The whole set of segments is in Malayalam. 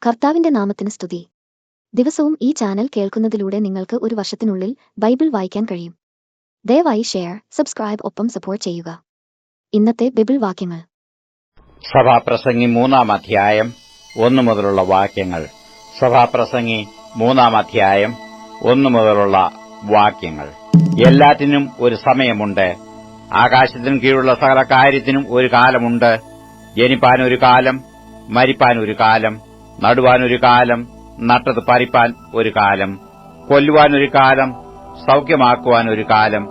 കർത്താവിന്റെ നാമത്തിന് സ്തുതി. ദിവസവും ഈ ചാനൽ കേൾക്കുന്നതിലൂടെ നിങ്ങൾക്ക് ഒരു വർഷത്തിനുള്ളിൽ ബൈബിൾ വായിക്കാൻ കഴിയും. ദയവായി ഷെയർ, സബ്സ്ക്രൈബ് ഒപ്പം സപ്പോർട്ട് ചെയ്യുക. ഇന്നത്തെ ബൈബിൾ വാക്യങ്ങൾ. സഭാപ്രസംഗി 3-ാം അധ്യായം 1 മുതലുള്ള വാക്യങ്ങൾ. സഭാപ്രസംഗി 3-ാം അധ്യായം 1 മുതലുള്ള വാക്യങ്ങൾ. എല്ലാറ്റിനും ഒരു സമയമുണ്ട്. ആകാശത്തിനും കീഴുള്ള സകല കാര്യത്തിനും ഒരു കാലമുണ്ട്. ജനിപ്പാൻ ഒരു കാലം, മരിപ്പാൻ ഒരു കാലം, നടുവാൻ ഒരു കാലം, നട്ടത് പറിപ്പാൻ ഒരു കാലം, കൊല്ലുവാൻ ഒരു കാലം, സൗഖ്യമാക്കുവാൻ ഒരു കാലം,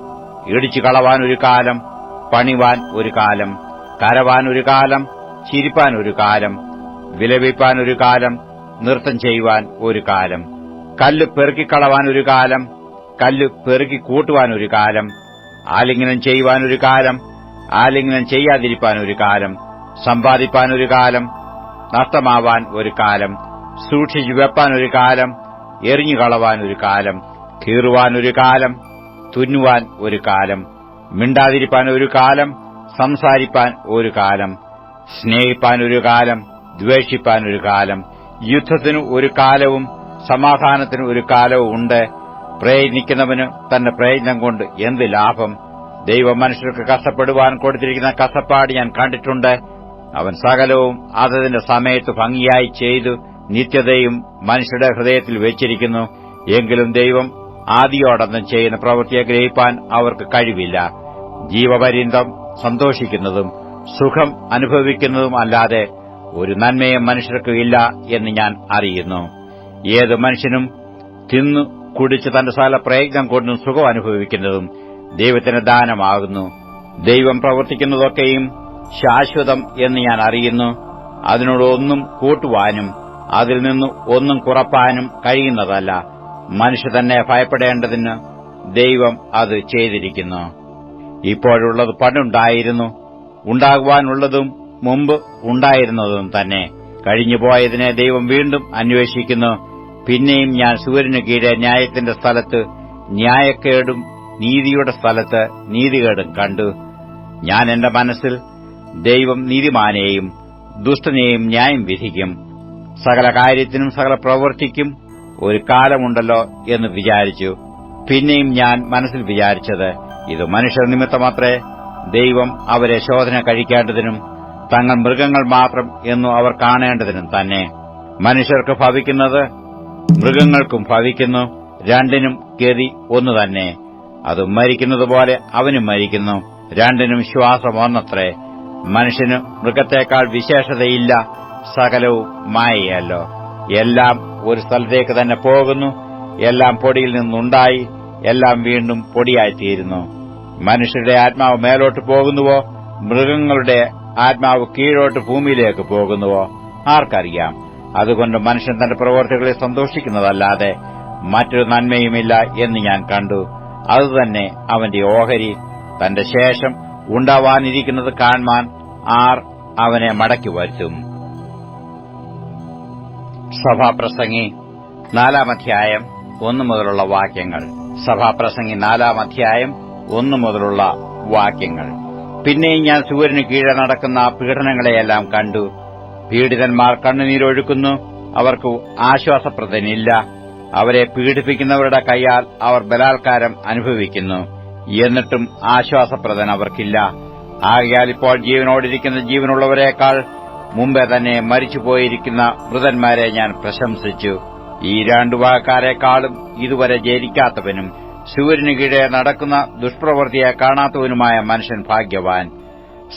ഇടിച്ചു കളവാൻ ഒരു കാലം, പണിവാൻ ഒരു കാലം, കരവാൻ ഒരു കാലം, ചിരിപ്പാൻ ഒരു കാലം, വിലപിപ്പാൻ ഒരു കാലം, നൃത്തം ചെയ്യുവാൻ ഒരു കാലം, കല്ല് പെറുക്കിക്കളവാൻ ഒരു കാലം, കല്ല് പെറുക്കി കൂട്ടുവാൻ ഒരു കാലം, ആലിംഗനം ചെയ്യുവാൻ ഒരു കാലം, ആലിംഗനം ചെയ്യാതിരിപ്പാൻ ഒരു കാലം, സമ്പാദിപ്പാൻ ഒരു കാലം, നഷ്ടമാവാൻ ഒരു കാലം, സൂക്ഷിച്ചു വെപ്പാൻ ഒരു കാലം, എറിഞ്ഞുകളവാൻ ഒരു കാലം, കീറുവാൻ ഒരു കാലം, തുന്നുവാൻ ഒരു കാലം, മിണ്ടാതിരിപ്പാൻ ഒരു കാലം, സംസാരിപ്പാൻ ഒരു കാലം, സ്നേഹിപ്പാൻ ഒരു കാലം, ദ്വേഷിപ്പാൻ ഒരു കാലം, യുദ്ധത്തിനു ഒരു കാലവും സമാധാനത്തിന് ഒരു കാലവും ഉണ്ട്. പ്രയത്നിക്കുന്നവന് തന്റെ പ്രയത്നം കൊണ്ട് എന്ത് ലാഭം? ദൈവം മനുഷ്യർക്ക് കഷ്ടപ്പെടുവാൻ കൊടുത്തിരിക്കുന്ന കഷ്ടപ്പാട് ഞാൻ കണ്ടിട്ടുണ്ട്. അവൻ സകലവും അതതിന്റെ സമയത്ത് ഭംഗിയായി ചെയ്തു നിത്യതയും മനുഷ്യരുടെ ഹൃദയത്തിൽ വെച്ചിരിക്കുന്നു. എങ്കിലും ദൈവം ആദിയോടൊന്നും ചെയ്യുന്ന പ്രവൃത്തിയെ ഗ്രഹിപ്പാൻ അവർക്ക് കഴിവില്ല. ജീവപര്യന്തം സന്തോഷിക്കുന്നതും സുഖം അനുഭവിക്കുന്നതും അല്ലാതെ ഒരു നന്മയും മനുഷ്യർക്ക് ഇല്ല എന്ന് ഞാൻ അറിയുന്നു. ഏത് മനുഷ്യനും തിന്നു കുടിച്ച് തന്റെ സകല പ്രയത്നം കൊണ്ടും സുഖം അനുഭവിക്കുന്നതും ദൈവത്തിന് ദാനമാകുന്നു. ദൈവം പ്രവർത്തിക്കുന്നതൊക്കെയും ശാശ്വതം എന്ന് ഞാൻ അറിയുന്നു. അതിനോട് ഒന്നും കൂട്ടുവാനും അതിൽ നിന്ന് ഒന്നും കുറപ്പാനും കഴിയുന്നതല്ല. മനുഷ്യ തന്നെ ഭയപ്പെടേണ്ടതിന് ദൈവം അത് ചെയ്തിരിക്കുന്നു. ഇപ്പോഴുള്ളത് പണ്ടുണ്ടായിരുന്നു, ഉണ്ടാകുവാനുള്ളതും മുമ്പ് ഉണ്ടായിരുന്നതും തന്നെ. കഴിഞ്ഞുപോയതിനെ ദൈവം വീണ്ടും അന്വേഷിക്കുന്നു. പിന്നെയും ഞാൻ സൂര്യന് കീഴെ ന്യായത്തിന്റെ സ്ഥലത്ത് ന്യായക്കേടും നീതിയുടെ സ്ഥലത്ത് നീതികേടും കണ്ടു. ഞാൻ എന്റെ മനസ്സിൽ ദൈവം നീതിമാനെയും ദുഷ്ടനെയും ന്യായം വിധിക്കും. സകല കാര്യത്തിനും സകല പ്രവൃത്തിക്കും ഒരു കാലമുണ്ടല്ലോ എന്ന് വിചാരിച്ചു. പിന്നെയും ഞാൻ മനസ്സിൽ വിചാരിച്ചത്, ഇത് മനുഷ്യർ നിമിത്തമത്രേ. ദൈവം അവരെ ശോധന കഴിക്കേണ്ടതിനും തങ്ങൾ മൃഗങ്ങൾ മാത്രം എന്നു അവർ കാണേണ്ടതിനും തന്നെ. മനുഷ്യർക്ക് ഭവിക്കുന്നത് മൃഗങ്ങൾക്കും ഭവിക്കുന്നു. രണ്ടിനും ഗതി ഒന്നു തന്നെ. അത് മരിക്കുന്നതുപോലെ അവനും മരിക്കുന്നു. രണ്ടിനും ശ്വാസം ഒന്നത്രേ. മനുഷ്യന് മൃഗത്തേക്കാൾ വിശേഷതയില്ല. സകലവും മായയല്ലോ. എല്ലാം ഒരു സ്ഥലത്തേക്ക് തന്നെ പോകുന്നു. എല്ലാം പൊടിയിൽ നിന്നുണ്ടായി, എല്ലാം വീണ്ടും പൊടിയായിത്തീരുന്നു. മനുഷ്യരുടെ ആത്മാവ് മേലോട്ട് പോകുന്നുവോ, മൃഗങ്ങളുടെ ആത്മാവ് കീഴോട്ട് ഭൂമിയിലേക്ക് പോകുന്നുവോ ആർക്കറിയാം? അതുകൊണ്ട് മനുഷ്യൻ തന്റെ പ്രവൃത്തികളിൽ സന്തോഷിക്കുന്നതല്ലാതെ മറ്റൊരു നന്മയുമില്ല എന്ന് ഞാൻ കണ്ടു. അതുതന്നെ അവന്റെ ഓഹരി. തന്റെ ശേഷം ഉണ്ടാവാനിരിക്കുന്നത് കാൺമാൻ ആർ അവനെ മടക്കി വരുത്തും? സഭാപ്രസംഗി 4-ാം അധ്യായം 1 മുതലുള്ള വാക്യങ്ങൾ. സഭാപ്രസംഗി 4-ാം അധ്യായം 1 മുതലുള്ള വാക്യങ്ങൾ. പിന്നെയും ഞാൻ സൂര്യന് കീഴെ നടക്കുന്ന പീഡനങ്ങളെയെല്ലാം കണ്ടു. പീഡിതന്മാർ കണ്ണുനീരൊഴുക്കുന്നു, അവർക്ക് ആശ്വാസപ്രദനില്ല. അവരെ പീഡിപ്പിക്കുന്നവരുടെ കൈയാൽ അവർ ബലാത്കാരം അനുഭവിക്കുന്നു, എന്നിട്ടും ആശ്വാസപ്രദൻ അവർക്കില്ല. ആകയാൽ ഇപ്പോൾ ജീവനോടിരിക്കുന്ന ജീവനുള്ളവരെക്കാൾ മുമ്പേ തന്നെ മരിച്ചുപോയിരിക്കുന്ന മൃതന്മാരെ ഞാൻ പ്രശംസിച്ചു. ഈ രണ്ടു വാക്കാരെക്കാളും ഇതുവരെ ജനിക്കാത്തവനും സൂര്യന് കീഴെ നടക്കുന്ന ദുഷ്പ്രവൃത്തിയെ കാണാത്തവനുമായ മനുഷ്യൻ ഭാഗ്യവാൻ.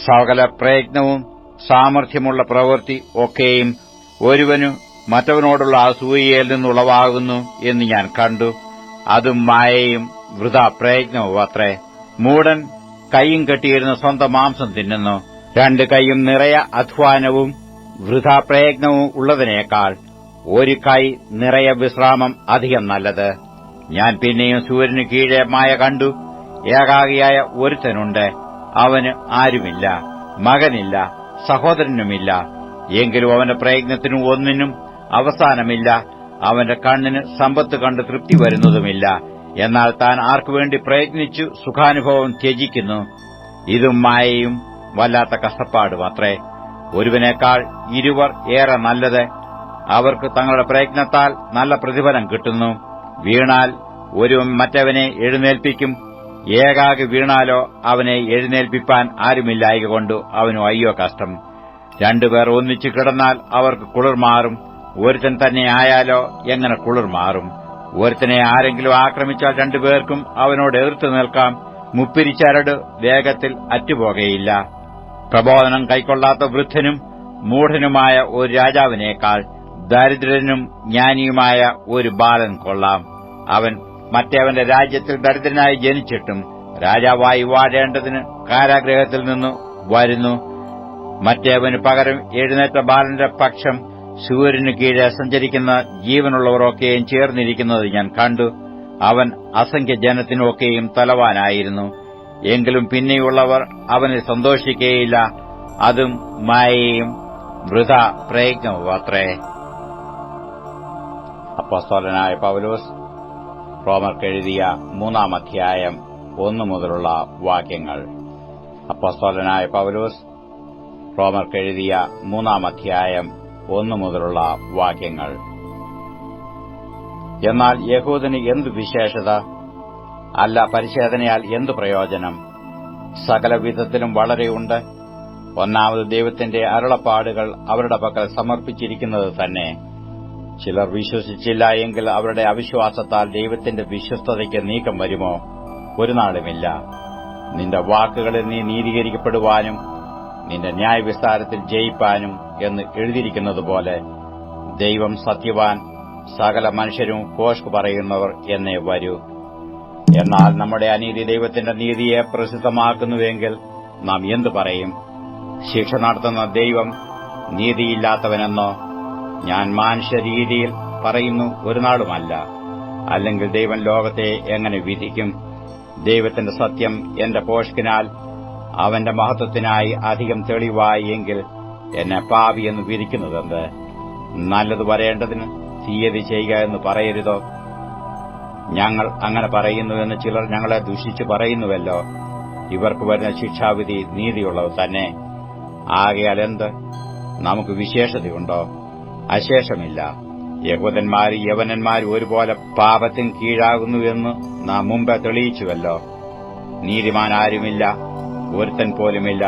സകല പ്രയത്നവും സാമർഥ്യമുള്ള പ്രവൃത്തി ഒക്കെയും ഒരുവനു മറ്റവനോടുള്ള അസൂയയിൽ നിന്നുളവാകുന്നു എന്ന് ഞാൻ കണ്ടു. അതും മായയും വൃഥാ പ്രയത്നവും അത്രേ. മൂഢൻ കൈയും കെട്ടിയിരുന്ന സ്വന്തം മാംസം തിന്നുന്നു. 2 കൈയും നിറയെ അധ്വാനവും വൃഥാ പ്രയത്നവും ഉള്ളതിനേക്കാൾ 1 കൈ നിറയെ വിശ്രാമം അധികം നല്ലത്. ഞാൻ പിന്നെയും സൂര്യന് കീഴെ മായ കണ്ടു. ഏകാഗിയായ ഒരുത്തനുണ്ട്. അവന് ആരുമില്ല, മകനില്ല, സഹോദരനുമില്ല. എങ്കിലും അവന്റെ പ്രയത്നത്തിനും ഒന്നിനും അവസാനമില്ല. അവന്റെ കണ്ണിന് സമ്പത്ത് കണ്ട് തൃപ്തി വരുന്നതുമില്ല. എന്നാൽ താൻ ആർക്കുവേണ്ടി പ്രയത്നിച്ചു സുഖാനുഭവം ത്യജിക്കുന്നു. ഇതും മായയും വല്ലാത്ത കഷ്ടപ്പാടും അത്രേ. ഒരുവനേക്കാൾ 2 ഏറെ നല്ലത്. അവർക്ക് തങ്ങളുടെ പ്രയത്നത്താൽ നല്ല പ്രതിഫലം കിട്ടുന്നു. വീണാൽ ഒരുവൻ മറ്റവനെ എഴുന്നേൽപ്പിക്കും. ഏകാകി വീണാലോ അവനെ എഴുന്നേൽപ്പിപ്പാൻ ആരുമില്ലായകൊണ്ട് അവനു അയ്യോ കഷ്ടം. രണ്ടുപേർ ഒന്നിച്ചു കിടന്നാൽ അവർക്ക് കുളിർ മാറും. ഒരുത്തൻ തന്നെ ആയാലോ എങ്ങനെ കുളിർ മാറും? ഒരുത്തനെ ആരെങ്കിലും ആക്രമിച്ചാൽ രണ്ടുപേർക്കും അവനോട് എതിർത്തു നിൽക്കാം. മുപ്പിരിച്ചരട് വേഗത്തിൽ അറ്റുപോകയില്ല. പ്രബോധനം കൈക്കൊള്ളാത്ത വൃദ്ധനും മൂഢനുമായ ഒരു രാജാവിനേക്കാൾ ദരിദ്രനും ജ്ഞാനിയുമായ ഒരു ബാലൻ കൊള്ളാം. അവൻ മറ്റേവന്റെ രാജ്യത്തിൽ ദരിദ്രനായി ജനിച്ചിട്ടും രാജാവായി വാഴേണ്ടതിന് കാരാഗൃഹത്തിൽ നിന്ന് വരുന്നു. മറ്റേവന് പകരം എഴുന്നേറ്റ ബാലന്റെ പക്ഷം സൂര്യന് കീഴെ സഞ്ചരിക്കുന്ന ജീവനുള്ളവരൊക്കെയും ചേർന്നിരിക്കുന്നത് ഞാൻ കണ്ടു. അവൻ അസംഖ്യ ജനത്തിനൊക്കെയും തലവാനായിരുന്നു. എങ്കിലും പിന്നെയുള്ളവർ അവനിൽ സന്തോഷിക്കുകയില്ല. അതും മായയും വൃഥാ പ്രയത്നവുമത്രേ. അപ്പോസ്തലനായ പൗലോസ് റോമർക്കെഴുതിയ 3-ാം അധ്യായം 1 മുതലുള്ള വാക്യങ്ങൾ. അപ്പോസ്തലനായ പൗലോസ് റോമർക്കെഴുതിയ 3-ാം അധ്യായം 1 മുതലുള്ള വാക്യങ്ങൾ. എന്നാൽ യഹൂദന് എന്തു വിശേഷത? അല്ല, പരിച്ഛേദനയാൽ എന്തു പ്രയോജനം? സകലവിധത്തിലും വളരെയുണ്ട്. ഒന്നാമത് ദൈവത്തിന്റെ അരുളപ്പാടുകൾ അവരുടെ പക്കൽ സമർപ്പിച്ചിരിക്കുന്നത് തന്നെ. ചിലർ വിശ്വസിച്ചില്ല എങ്കിൽ അവരുടെ അവിശ്വാസത്താൽ ദൈവത്തിന്റെ വിശ്വസ്തതയ്ക്ക് നീക്കം വരുമോ? ഒരു നാളുമില്ല. നിന്റെ വാക്കുകളിൽ നീ നീതീകരിക്കപ്പെടുവാനും നിന്റെ ന്യായവിസ്താരത്തിൽ ജയിപ്പാനും എന്ന് എഴുതിയിരിക്കുന്നതുപോലെ ദൈവം സത്യവാൻ, സകല മനുഷ്യരും ഭോഷ്ക് പറയുന്നവർ എന്നേ വരൂ. എന്നാൽ നമ്മുടെ അനീതി ദൈവത്തിന്റെ നീതിയെ പ്രസിദ്ധമാക്കുന്നുവെങ്കിൽ നാം എന്തു പറയും? ശിക്ഷ നടത്തുന്ന ദൈവം നീതിയില്ലാത്തവനെന്നോ? ഞാൻ മനുഷ്യരീതിയിൽ പറയുന്നു, ഒരു നാളുമല്ല. അല്ലെങ്കിൽ ദൈവം ലോകത്തെ എങ്ങനെ വിധിക്കും? ദൈവത്തിന്റെ സത്യം എന്റെ ഭോഷ്കിനാൽ അവന്റെ മഹത്വത്തിനായി അധികം തെളിവായി എങ്കിൽ എന്നെ പാപിയെന്ന് വിധിക്കുന്നതെന്ത്? നല്ലത് വരേണ്ടതിന് തീയതി ചെയ്യുക എന്ന് പറയരുതോ? ഞങ്ങൾ അങ്ങനെ പറയുന്നുവെന്ന് ചിലർ ഞങ്ങളെ ദുഷിച്ചു പറയുന്നുവല്ലോ. ഇവർക്ക് വരുന്ന ശിക്ഷാവിധി നീതിയുള്ളത് തന്നെ. ആകയാൽ എന്ത്? നമുക്ക് വിശേഷതയുണ്ടോ? അശേഷമില്ല. യഹൂദന്മാരും യവനന്മാരും ഒരുപോലെ പാപത്തിന് കീഴാകുന്നുവെന്ന് നാം മുമ്പേ തെളിയിച്ചുവല്ലോ. നീതിമാനാരുമില്ല, ഒരുത്തൻ പോലുമില്ല.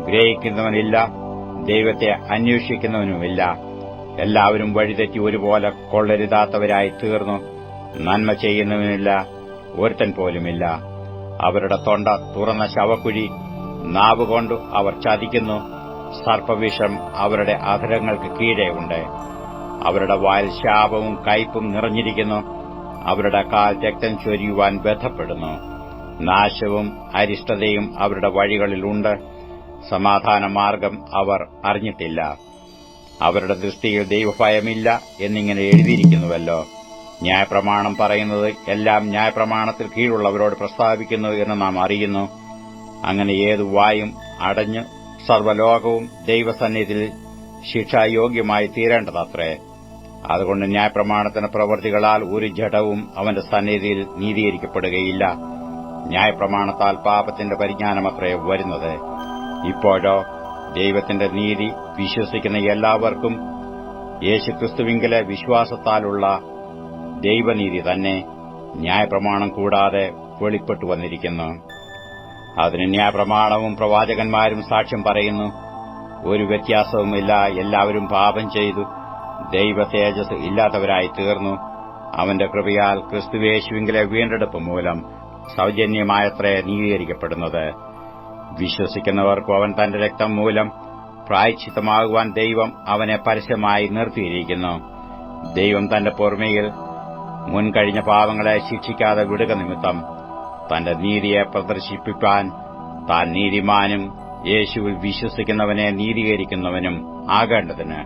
ഗ്രഹിക്കുന്നവനില്ല, ദൈവത്തെ അന്വേഷിക്കുന്നവനുമില്ല. എല്ലാവരും വഴിതെറ്റി ഒരുപോലെ കൊള്ളരുതാത്തവരായി തീർന്നു. നന്മ ചെയ്യുന്നവനില്ല, ഒരുത്തൻ പോലുമില്ല. അവരുടെ തൊണ്ട തുറന്ന ശവക്കുഴി, നാവുകൊണ്ട് അവർ ചതിക്കുന്നു. സർപ്പവിഷം അവരുടെ അധരങ്ങൾക്ക് കീഴെ ഉണ്ട്. അവരുടെ വായിൽ ശാപവും കയ്പും നിറഞ്ഞിരിക്കുന്നു. അവരുടെ കാൽ രക്തം ചൊരിയുവാൻ ബന്ധപ്പെടുന്നു. നാശവും അരിഷ്ടതയും അവരുടെ വഴികളിലുണ്ട്. സമാധാന മാർഗം അവർ അറിഞ്ഞിട്ടില്ല. അവരുടെ ദൃഷ്ടിയിൽ ദൈവഭയമില്ല എന്നിങ്ങനെ എഴുതിയിരിക്കുന്നുവല്ലോ. ന്യായപ്രമാണം പറയുന്നത് എല്ലാം ന്യായപ്രമാണത്തിൽ കീഴുള്ളവരോട് പ്രസ്താവിക്കുന്നു എന്ന് നാം അറിയുന്നു. അങ്ങനെ ഏതു വായും അടഞ്ഞ് സർവ്വലോകവും ദൈവസന്നിധിയിൽ ശിക്ഷായോഗ്യമായി തീരേണ്ടതത്രേ. അതുകൊണ്ട് ന്യായപ്രമാണത്തിന് പ്രവൃത്തികളാൽ ഒരു ജഡവും അവന്റെ സന്നിധിയിൽ നീതീകരിക്കപ്പെടുകയില്ല. ന്യായപ്രമാണത്താൽ പാപത്തിന്റെ പരിജ്ഞാനമത്രേ വരുന്നത്. ഇപ്പോഴോ ദൈവത്തിന്റെ നീതി വിശ്വസിക്കുന്ന എല്ലാവർക്കും യേശുക്രിസ്തുവിങ്കലെ വിശ്വാസത്താലുള്ള ദൈവനീതി തന്നെ ന്യായപ്രമാണം കൂടാതെ വെളിപ്പെട്ടു വന്നിരിക്കുന്നു. അതിന് ന്യായപ്രമാണവും പ്രവാചകന്മാരും സാക്ഷ്യം പറയുന്നു. ഒരു വ്യത്യാസവുമില്ല. എല്ലാവരും പാപം ചെയ്തു ദൈവ തേജസ് ഇല്ലാത്തവരായി തീർന്നു. അവന്റെ കൃപയാൽ ക്രിസ്തുയേശുവിങ്കലെ വീണ്ടെടുപ്പ് മൂലം സൗജന്യമായത്രേ നീതീകരിക്കപ്പെടുന്നത്. വിശ്വസിക്കുന്നവർക്കും അവൻ തന്റെ രക്തം മൂലം പ്രായശ്ചിത്തമാകുവാൻ ദൈവം അവനെ പരസ്യമായി നിർത്തിയിരിക്കുന്നു. ദൈവം തന്റെ പൊറുമയിൽ മുൻകഴിഞ്ഞ പാവങ്ങളെ ശിക്ഷിക്കാതെ വിടുക നിമിത്തം തന്റെ നീതിയെ പ്രദർശിപ്പിപ്പാൻ താൻ നീതിമാനും യേശുവിൽ വിശ്വസിക്കുന്നവനെ നീതീകരിക്കുന്നവനും ആകേണ്ടതിന്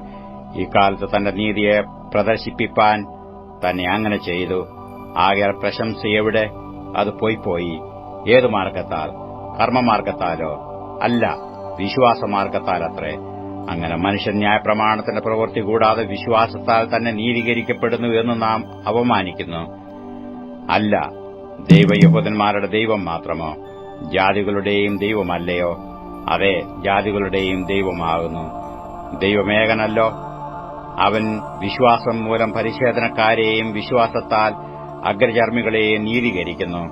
ഇക്കാലത്ത് തന്റെ നീതിയെ പ്രദർശിപ്പിപ്പാൻ തന്നെ അങ്ങനെ ചെയ്തു. ആകയാൽ പ്രശംസ എവിടെ? അത് പോയി. ഏതു മാർഗത്താൽ? കർമ്മമാർഗത്താലോ? അല്ല, വിശ്വാസമാർഗത്താലത്രേ. അങ്ങനെ മനുഷ്യൻ ന്യായപ്രമാണത്തിന്റെ പ്രവൃത്തി കൂടാതെ വിശ്വാസത്താൽ തന്നെ നീതീകരിക്കപ്പെടുന്നു എന്ന് നാം അപമാനിക്കുന്നു. അല്ല, ദൈവയഹൂദന്മാരുടെ ദൈവം മാത്രമോ? ജാതികളുടെയും ദൈവമല്ലയോ? അതെ, ജാതികളുടെയും ദൈവമാകുന്നു. ദൈവമേകനല്ലോ? അവൻ വിശ്വാസം മൂലം പരിച്ഛേദനക്കാരെയും വിശ്വാസത്താൽ അഗ്രചർമ്മികളെയും നീതീകരിക്കുന്നു.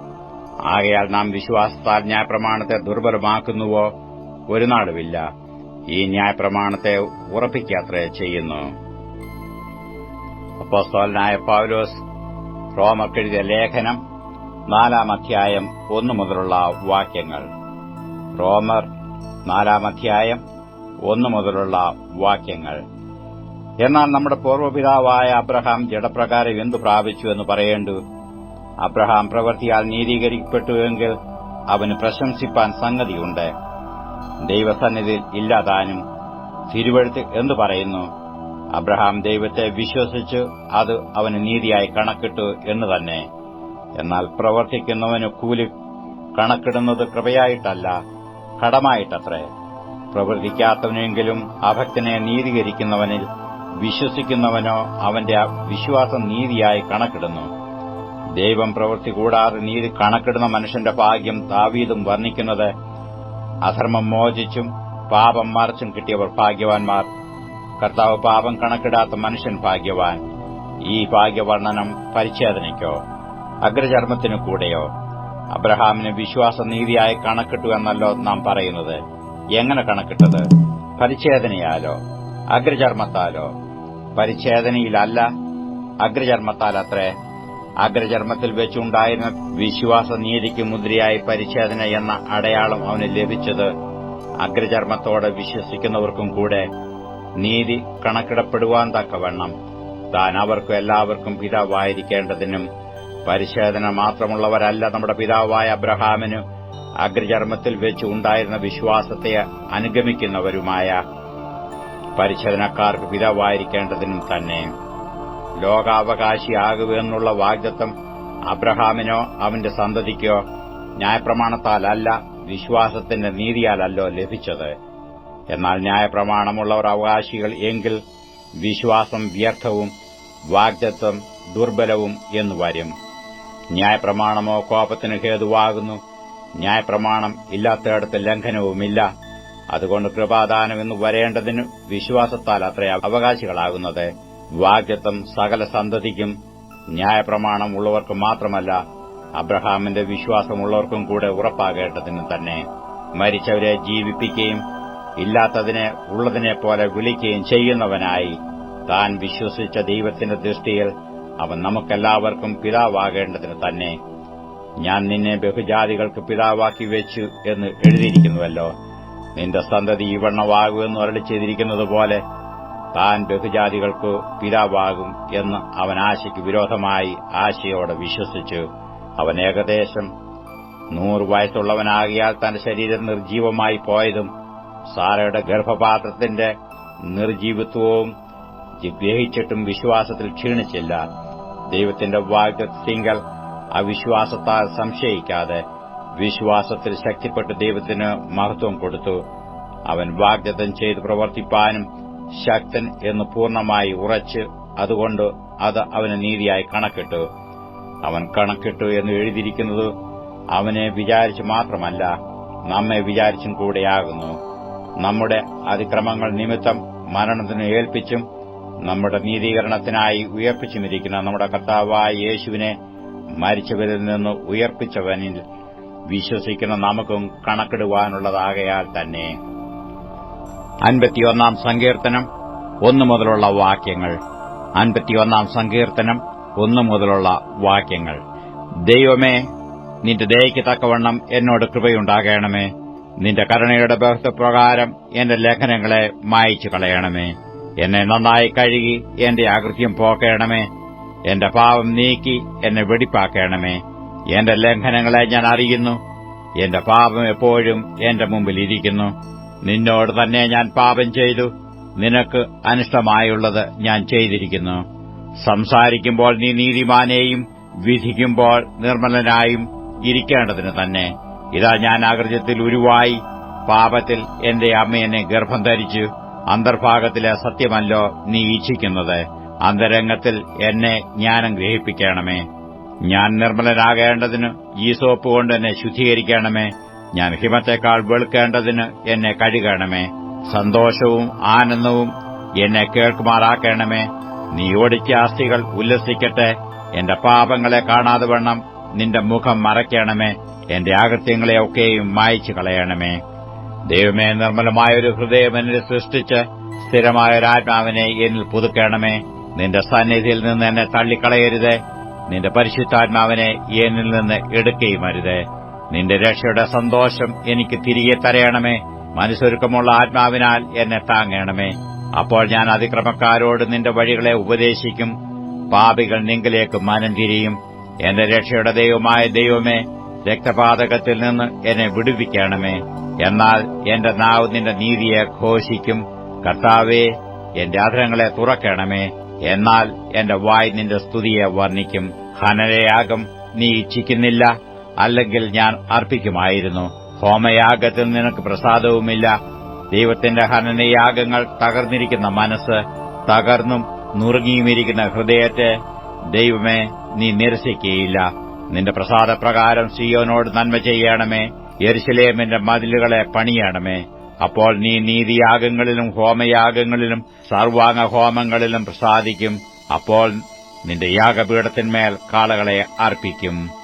ആകയാൽ നാം വിശ്വാസത്താൽ ന്യായപ്രമാണത്തെ ദുർബലമാക്കുന്നുവോ? ഒരു നാളുമില്ല. ഈ ന്യായപ്രമാണത്തെ ഉറപ്പിക്കത്രേ ചെയ്യുന്നു. അപ്പോസ്തലനായ പൗലോസ് റോമർക്കെഴുതിയ ലേഖനം 4-ാം അധ്യായം 1 മുതലുള്ള വാക്യങ്ങൾ. റോമർ 4-ാം അധ്യായം 1 മുതലുള്ള വാക്യങ്ങൾ. എന്നാൽ നമ്മുടെ പൂർവ്വപിതാവായ അബ്രഹാം ജഡപ്രകാരം എന്തു പ്രാപിച്ചു എന്ന് പറയേണ്ടു? അബ്രഹാം പ്രവൃത്തിയാൽ നീതീകരിക്കപ്പെട്ടുവെങ്കിൽ അവന് പ്രശംസിപ്പാൻ സംഗതിയുണ്ട്. ദൈവസന്നിധിയിൽ ഇല്ലാതാനും. തിരുവെഴുത്ത് എന്തു പറയുന്നു? അബ്രഹാം ദൈവത്തെ വിശ്വസിച്ചു, അത് അവന് നീതിയായി കണക്കിട്ടു എന്ന് തന്നെ. എന്നാൽ പ്രവർത്തിക്കുന്നവന് കൂലി കണക്കിടുന്നത് കൃപയായിട്ടല്ല, കടമായിട്ടത്രേ. പ്രവർത്തിക്കാത്തവനെങ്കിലും അഭക്തനെ നീതീകരിക്കുന്നവനിൽ വിശ്വസിക്കുന്നവനോ അവന്റെ വിശ്വാസം നീതിയായി കണക്കിടുന്നു. ദൈവം പ്രവൃത്തി കൂടാതെ നീതി കണക്കിടുന്ന മനുഷ്യന്റെ ഭാഗ്യം ദാവീദും വർണ്ണിക്കുന്നത്, അധർമ്മം മോചിച്ചും പാപം മറച്ചും കിട്ടിയവർ ഭാഗ്യവാന്മാർ. കർത്താവ് പാപം കണക്കിടാത്ത മനുഷ്യൻ ഭാഗ്യവാൻ. ഈ ഭാഗ്യവർണ്ണനം പരിച്ഛേദനയ്ക്കോ അഗ്രചർമ്മത്തിനു കൂടെയോ? അബ്രഹാമിന് വിശ്വാസം നീതിയായി കണക്കിട്ടു എന്നല്ലോ നാം പറയുന്നത്. എങ്ങനെ കണക്കിട്ടത്? പരിച്ഛേദനയാലോ അഗ്രചർമ്മത്താലോ? പരിച്ഛേദനയിലല്ല, അഗ്രചർമ്മത്താലത്രേ. അഗ്രചർമ്മത്തിൽ വെച്ചുണ്ടായിരുന്ന വിശ്വാസ നീതിക്ക് മുദ്രയായി പരിച്ഛേദന എന്ന അടയാളം അവന് ലഭിച്ചത് അഗ്രചർമ്മത്തോടെ വിശ്വസിക്കുന്നവർക്കും കൂടെ നീതി കണക്കിടപ്പെടുവാൻ തക്കവണ്ണം താൻ അവർക്കും എല്ലാവർക്കും പിതാവായിരിക്കേണ്ടതിനും. പരിച്ഛേദന മാത്രമുള്ളവരല്ല നമ്മുടെ പിതാവായ അബ്രഹാമിന് അഗ്രചർമ്മത്തിൽ വെച്ച് ഉണ്ടായിരുന്ന വിശ്വാസത്തെ അനുഗമിക്കുന്നവരുമായ പരിച്ഛേദനക്കാർക്ക് പിതാവായിരിക്കേണ്ടതിനും തന്നെ. ലോകാവകാശിയാകുമെന്നുള്ള വാഗ്ദത്തം അബ്രഹാമിനോ അവന്റെ സന്തതിക്കോ ന്യായപ്രമാണത്താലല്ല, വിശ്വാസത്തിന്റെ നീതിയാലല്ലോ ലഭിച്ചത്. എന്നാൽ ന്യായപ്രമാണമുള്ളവർ അവകാശികൾ എങ്കിൽ വിശ്വാസം വ്യർത്ഥവും വാഗ്ദത്തം ദുർബലവും എന്നു വരും. ന്യായപ്രമാണമോ കോപത്തിന് ഹേതുവാകുന്നു. ന്യായപ്രമാണം ഇല്ലാത്തയിടത്ത് ലംഘനവുമില്ല. അതുകൊണ്ട് കൃപാദാനം എന്ന് വരേണ്ടതിന് വിശ്വാസത്താൽ അത്ര അവകാശികളാകുന്നത്. വാഗ്ദത്തം സകല സന്തതിക്കും, ന്യായപ്രമാണം ഉള്ളവർക്ക് മാത്രമല്ല, അബ്രഹാമിന്റെ വിശ്വാസമുള്ളവർക്കും കൂടെ ഉറപ്പാകേണ്ടതിന് തന്നെ. മരിച്ചവരെ ജീവിപ്പിക്കുകയും ഇല്ലാത്തതിനെ ഉള്ളതിനെപ്പോലെ വിളിക്കുകയും ചെയ്യുന്നവനായി താൻ വിശ്വസിച്ച ദൈവത്തിന്റെ ദൃഷ്ടിയിൽ അവൻ നമുക്കെല്ലാവർക്കും പിതാവാകേണ്ടതിന് തന്നെ. ഞാൻ നിന്നെ ബഹുജാതികൾക്ക് പിതാവാക്കി വെച്ചു എന്ന് എഴുതിയിരിക്കുന്നുവല്ലോ. നിന്റെ സന്തതി ഇവണ്ണമാകുമെന്ന് അരുളി ചെയ്തിരിക്കുന്നതുപോലെ താൻ ബഹുജാതികൾക്ക് പിതാവാകും എന്ന് അവൻ ആശയ്ക്ക് വിരോധമായി ആശയോടെ വിശ്വസിച്ചു. അവൻ ഏകദേശം 100 വയസ്സുള്ളവനാകിയാൽ തന്റെ ശരീരം നിർജീവമായി പോയതും സാറയുടെ ഗർഭപാത്രത്തിന്റെ നിർജീവത്വവും ഗ്രഹിച്ചിട്ടും വിശ്വാസത്തിൽ ക്ഷീണിച്ചില്ല. ദൈവത്തിന്റെ വാഗ്ദത്തത്തിങ്കൽ അവിശ്വാസത്താൽ സംശയിക്കാതെ വിശ്വാസത്തിൽ ശക്തിപ്പെട്ട് ദൈവത്തിന് മഹത്വം കൊടുത്തു. അവൻ വാഗ്ദത്തം ചെയ്ത് പ്രവർത്തിപ്പാനും ശക്തൻ എന്ന് പൂർണ്ണമായി ഉറച്ച്, അതുകൊണ്ട് അത് അവന് നീതിയായി കണക്കിട്ടു. അവൻ കണക്കിട്ടു എന്ന് എഴുതിയിരിക്കുന്നത് അവനെ വിചാരിച്ചു മാത്രമല്ല, നമ്മെ വിചാരിച്ചും കൂടെയാകുന്നു. നമ്മുടെ അതിക്രമങ്ങൾ നിമിത്തം മരണത്തിന് ഏൽപ്പിച്ചും നമ്മുടെ നീതീകരണത്തിനായി ഉയർപ്പിച്ചുമിരിക്കുന്ന നമ്മുടെ കർത്താവായ യേശുവിനെ മരിച്ചവരിൽ നിന്ന് ഉയർപ്പിച്ചവനിൽ വിശ്വസിക്കുന്ന നമുക്കും കണക്കിടുവാനുള്ളതാകയാൽ തന്നെ. 51-ാം സങ്കീർത്തനം 1 മുതലുള്ള വാക്യങ്ങൾ. 51-ാം സങ്കീർത്തനം 1 മുതലുള്ള വാക്യങ്ങൾ. ദൈവമേ, നിന്റെ ദയയ്ക്ക് തക്കവണ്ണം എന്നോട് കൃപയുണ്ടാകണമേ. നിന്റെ കരുണയുടെ ബഹുത്വപ്രകാരം എന്റെ ലംഘനങ്ങളെ മായിച്ചു കളയണമേ. എന്നെ നന്നായി കഴുകി എന്റെ അകൃത്യം പോക്കണമേ. എന്റെ പാപം നീക്കി എന്നെ വെടിപ്പാക്കണമേ. എന്റെ ലംഘനങ്ങളെ ഞാൻ അറിയുന്നു. എന്റെ പാപം എപ്പോഴും എന്റെ മുമ്പിൽ ഇരിക്കുന്നു. നിന്നോട് തന്നെ ഞാൻ പാപം ചെയ്തു. നിനക്ക് അനിഷ്ടമായുള്ളത് ഞാൻ ചെയ്തിരിക്കുന്നു. സംസാരിക്കുമ്പോൾ നീ നീതിമാനെയും വിധിക്കുമ്പോൾ നിർമ്മലനായും ഇരിക്കേണ്ടതിന് തന്നെ. ഇതാ ഞാൻ അകൃത്യത്തിൽ ഉരുവായി, പാപത്തിൽ എന്റെ അമ്മ എന്നെ ഗർഭം ധരിച്ചു. അന്തർഭാഗത്തിലെ സത്യമല്ലോ നീ ഇച്ഛിക്കുന്നത്. അന്തരംഗത്തിൽ എന്നെ ജ്ഞാനം ഗ്രഹിപ്പിക്കണമേ. ഞാൻ നിർമ്മലനാകേണ്ടതിന് ഈസോപ്പ് കൊണ്ട് എന്നെ ശുദ്ധീകരിക്കണമേ. ഞാൻ ഹിമത്തേക്കാൾ വെളുക്കേണ്ടതിന് എന്നെ കഴുകണമേ. സന്തോഷവും ആനന്ദവും എന്നെ കേൾക്കുമാറാക്കണമേ. നീ ഓടിച്ച അസ്ഥികൾ ഉല്ലസിക്കട്ടെ. എന്റെ പാപങ്ങളെ കാണാതെ വണ്ണം നിന്റെ മുഖം മറയ്ക്കണമേ. എന്റെ അകൃത്യങ്ങളെ ഒക്കെയും മായ്ച്ചു കളയണമേ. ദൈവമേ, നിർമ്മലമായൊരു ഹൃദയം എന്നിൽ സൃഷ്ടിച്ച് സ്ഥിരമായൊരാത്മാവിനെ എന്നിൽ പുതുക്കണമേ. നിന്റെ സന്നിധിയിൽ നിന്ന് എന്നെ തള്ളിക്കളയരുതേ. നിന്റെ പരിശുദ്ധാത്മാവിനെ എന്നിൽ നിന്ന് എടുക്കുകയും അരുതേ. നിന്റെ രക്ഷയുടെ സന്തോഷം എനിക്ക് തിരികെ തരയണമേ. മനസ്സൊരുക്കമുള്ള ആത്മാവിനാൽ എന്നെ താങ്ങണമേ. അപ്പോൾ ഞാൻ അതിക്രമക്കാരോട് നിന്റെ വഴികളെ ഉപദേശിക്കും. പാപികൾ നിങ്കിലേക്ക് മനം തിരിയും. എന്റെ രക്ഷയുടെ ദൈവമായ ദൈവമേ, രക്തപാതകത്തിൽ നിന്ന് എന്നെ വിടുവിക്കണമേ. എന്നാൽ എന്റെ നാവ് നിന്റെ നീതിയെ ഘോഷിക്കും. കർത്താവേ, എന്റെ അധരങ്ങളെ തുറക്കണമേ. എന്നാൽ എന്റെ വായ് നിന്റെ സ്തുതിയെ വർണ്ണിക്കും. ഹനനയാഗം നീ ഇച്ഛിക്കുന്നില്ല, അല്ലെങ്കിൽ ഞാൻ അർപ്പിക്കുമായിരുന്നു. ഹോമയാഗത്തിൽ നിനക്ക് പ്രസാദവുമില്ല. ദൈവത്തിന്റെ ഹനനയാഗങ്ങൾ തകർന്നിരിക്കുന്ന മനസ്സ്, തകർന്നും നുറുങ്ങിയുമിരിക്കുന്ന ഹൃദയത്തെ ദൈവമേ നീ നിരസിക്കുകയില്ല. നിന്റെ പ്രസാദപ്രകാരം സീയോനോട് നന്മ ചെയ്യണമേ. യെരുശലേമിന്റെ മതിലുകളെ പണിയണമേ. അപ്പോൾ നീ നീതിയാഗങ്ങളിലും ഹോമയാഗങ്ങളിലും സർവാംഗഹോമങ്ങളിലും പ്രസാദിക്കും. അപ്പോൾ നിന്റെ യാഗപീഠത്തിന്മേൽ കാളകളെ അർപ്പിക്കും.